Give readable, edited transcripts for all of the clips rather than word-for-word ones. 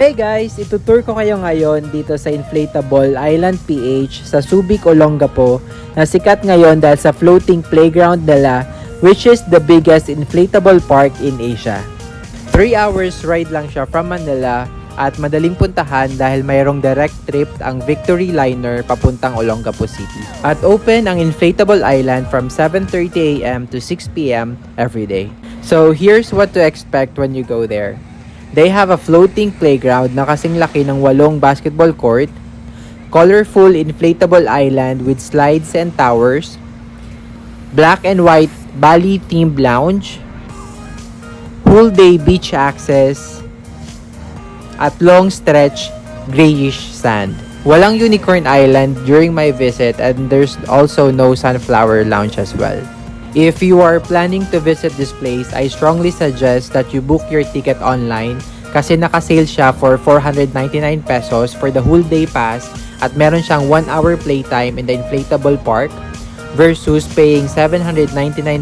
Hey guys, itutour ko kayo ngayon dito sa Inflatable Island PH sa Subic, Olongapo na sikat ngayon dahil sa floating playground nila, which is the biggest inflatable park in Asia. 3 hours ride lang siya from Manila at madaling puntahan dahil mayroong direct trip ang Victory Liner papuntang Olongapo City. At open ang Inflatable Island from 7:30 AM to 6 PM every day. So here's what to expect when you go there. They have a floating playground na kasing laki ng 8 basketball court, colorful inflatable island with slides and towers, black and white Bali themed lounge, full day beach access, at long stretch grayish sand. Walang unicorn island during my visit and there's also no sunflower lounge as well. If you are planning to visit this place, I strongly suggest that you book your ticket online kasi nakasale siya for 499 pesos for the whole day pass at meron siyang 1 hour playtime in the inflatable park versus paying 799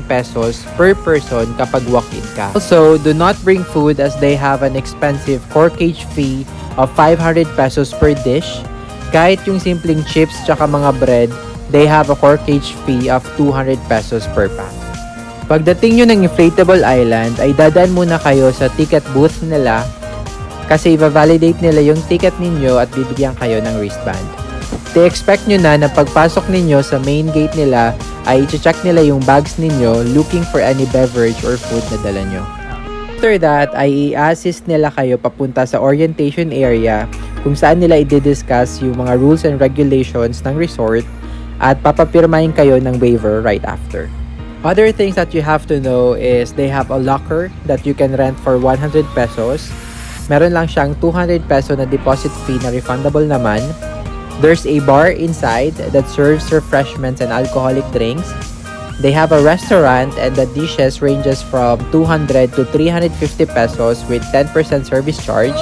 pesos per person kapag walk-in ka. Also, do not bring food as they have an expensive corkage fee of 500 pesos per dish. Kahit yung simpleng chips tsaka mga bread, they have a corkage fee of 200 pesos per pack. Pagdating nyo ng Inflatable Island, ay dadaan muna kayo sa ticket booth nila kasi i-validate nila yung ticket ninyo at bibigyan kayo ng wristband. I-expect nyo na pagpasok ninyo sa main gate nila ay i-check nila yung bags ninyo looking for any beverage or food na dala nyo. After that, ay i-assist nila kayo papunta sa orientation area kung saan nila i-discuss yung mga rules and regulations ng resort at papapirmahin kayo ng waiver right after. Other things that you have to know is they have a locker that you can rent for 100 pesos. Meron lang siyang 200 peso na deposit fee na refundable naman. There's a bar inside that serves refreshments and alcoholic drinks. They have a restaurant and the dishes ranges from 200 to 350 pesos with 10% service charge.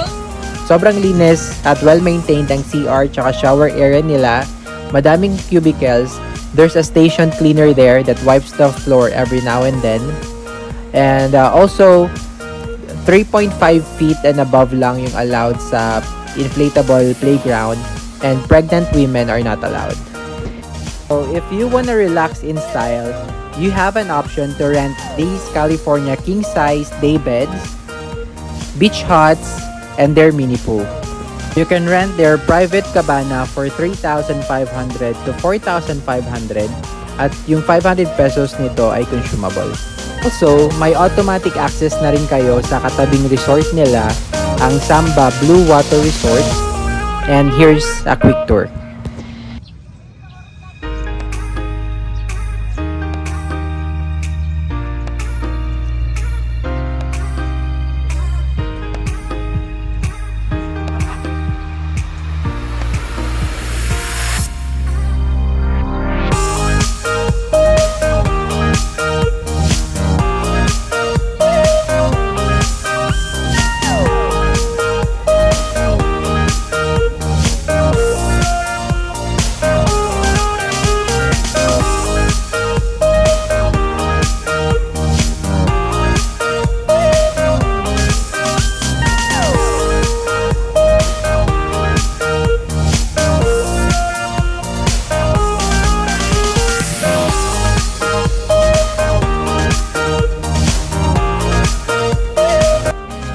Sobrang linis at well-maintained ang CR tsaka shower area nila. Madaming cubicles. There's a station cleaner there that wipes the floor every now and then. And also, 3.5 feet and above lang yung allowed sa inflatable playground and pregnant women are not allowed. So if you wanna relax in style, you have an option to rent these California king-size day beds, beach huts, and their mini pool. You can rent their private cabana for 3,500 to 4,500 at yung 500 pesos nito ay consumable. Also, may automatic access na rin kayo sa katabing resort nila, ang Samba Blue Water Resort. And here's a quick tour.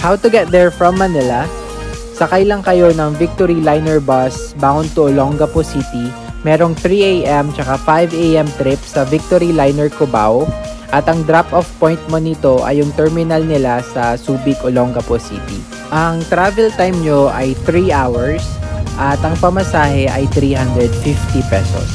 How to get there from Manila? Sakay lang kayo ng Victory Liner bus bound to Olongapo City. Merong 3 AM tsaka 5 AM trip sa Victory Liner Cubao. At ang drop-off point mo nito ay yung terminal nila sa Subic, Olongapo City. Ang travel time nyo ay 3 hours at ang pamasahe ay 350 pesos.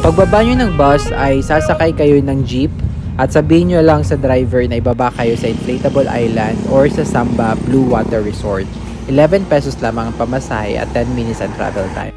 Pagbaba nyo ng bus ay sasakay kayo ng jeep at sabihin nyo lang sa driver na ibaba kayo sa Inflatable Island or sa Samba Blue Water Resort. 11 pesos lamang ang pamasahe at 10 minutes ang travel time.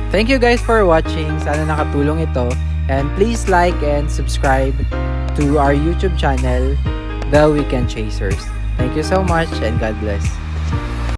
Thank you guys for watching. Sana nakatulong ito. And please like and subscribe to our YouTube channel, The Weekend Chasers. Thank you so much and God bless.